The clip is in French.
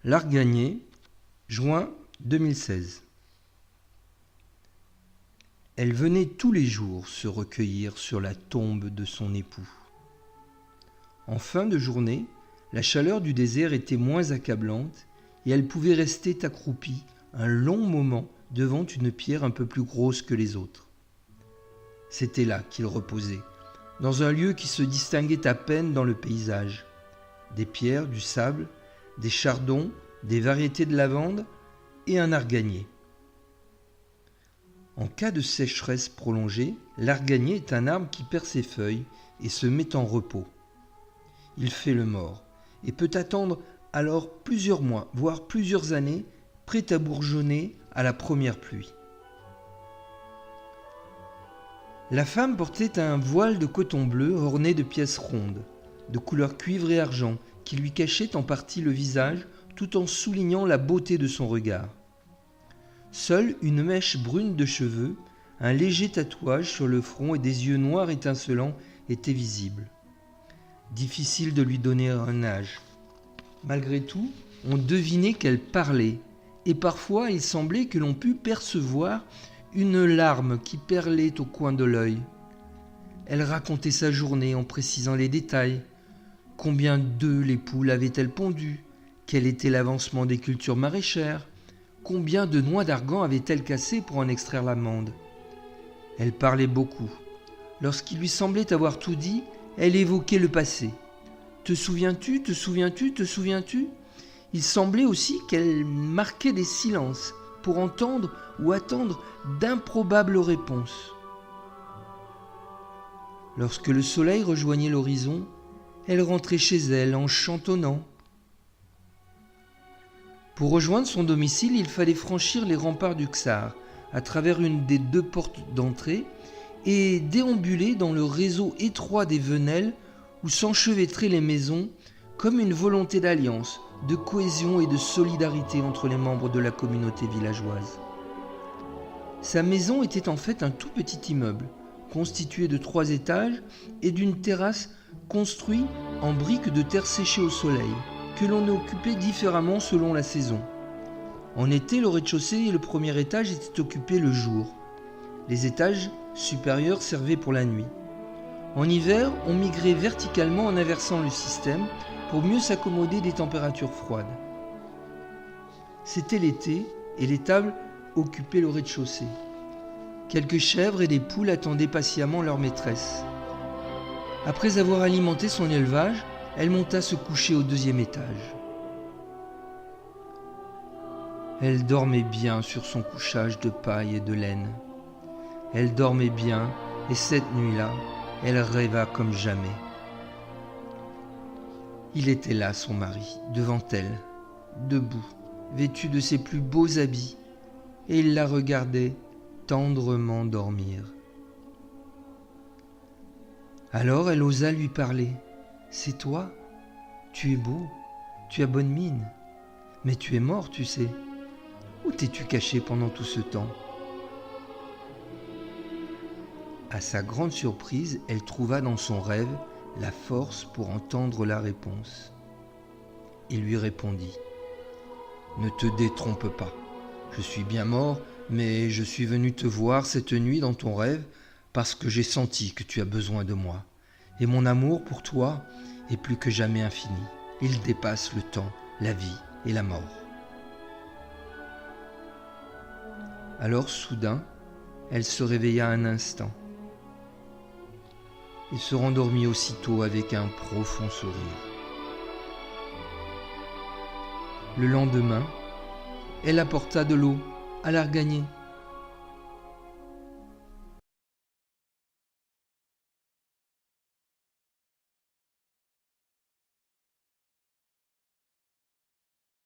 L'Argagné, juin 2016. Elle venait tous les jours se recueillir sur la tombe de son époux. En fin de journée, la chaleur du désert était moins accablante et elle pouvait rester accroupie un long moment devant une pierre un peu plus grosse que les autres. C'était là qu'il reposait, dans un lieu qui se distinguait à peine dans le paysage. Des pierres, du sable, des chardons, des variétés de lavande et un argagné. En cas de sécheresse prolongée, l'argagné est un arbre qui perd ses feuilles et se met en repos. Il fait le mort et peut attendre alors plusieurs mois, voire plusieurs années, prêt à bourgeonner à la première pluie. La femme portait un voile de coton bleu orné de pièces rondes, de couleur cuivre et argent, qui lui cachait en partie le visage tout en soulignant la beauté de son regard. Seule une mèche brune de cheveux, un léger tatouage sur le front et des yeux noirs étincelants étaient visibles. Difficile de lui donner un âge. Malgré tout, on devinait qu'elle parlait, et parfois il semblait que l'on pût percevoir une larme qui perlait au coin de l'œil. Elle racontait sa journée en précisant les détails. Combien d'œufs les poules avaient-elles pondu? Quel était l'avancement des cultures maraîchères? Combien de noix d'argan avait-elle cassé pour en extraire l'amande? Elle parlait beaucoup. Lorsqu'il lui semblait avoir tout dit, elle évoquait le passé. Te souviens-tu? Te souviens-tu? Te souviens-tu? Il semblait aussi qu'elle marquait des silences pour entendre ou attendre d'improbables réponses. Lorsque le soleil rejoignait l'horizon, elle rentrait chez elle en chantonnant. Pour rejoindre son domicile, il fallait franchir les remparts du Ksar, à travers une des deux portes d'entrée, et déambuler dans le réseau étroit des venelles où s'enchevêtraient les maisons comme une volonté d'alliance, de cohésion et de solidarité entre les membres de la communauté villageoise. Sa maison était en fait un tout petit immeuble, constitué de 3 étages et d'une terrasse construite en briques de terre séchée au soleil, que l'on occupait différemment selon la saison. En été, le rez-de-chaussée et le premier étage étaient occupés le jour. Les étages supérieurs servaient pour la nuit. En hiver, on migrait verticalement en inversant le système pour mieux s'accommoder des températures froides. C'était l'été et les tables occupaient le rez-de-chaussée. Quelques chèvres et des poules attendaient patiemment leur maîtresse. Après avoir alimenté son élevage, elle monta se coucher au 2e étage. Elle dormait bien sur son couchage de paille et de laine. Elle dormait bien et cette nuit-là, elle rêva comme jamais. Il était là, son mari, devant elle, debout, vêtu de ses plus beaux habits, et il la regardait tendrement dormir. Alors elle osa lui parler. « C'est toi? Tu es beau, tu as bonne mine, mais tu es mort, tu sais. Où t'es-tu caché pendant tout ce temps ?» À sa grande surprise, elle trouva dans son rêve la force pour entendre la réponse. Il lui répondit « Ne te détrompe pas, je suis bien mort, mais je suis venu te voir cette nuit dans ton rêve parce que j'ai senti que tu as besoin de moi. Et mon amour pour toi est plus que jamais infini. Il dépasse le temps, la vie et la mort. » Alors soudain, elle se réveilla un instant et se rendormit aussitôt avec un profond sourire. Le lendemain, elle apporta de l'eau à l'argagné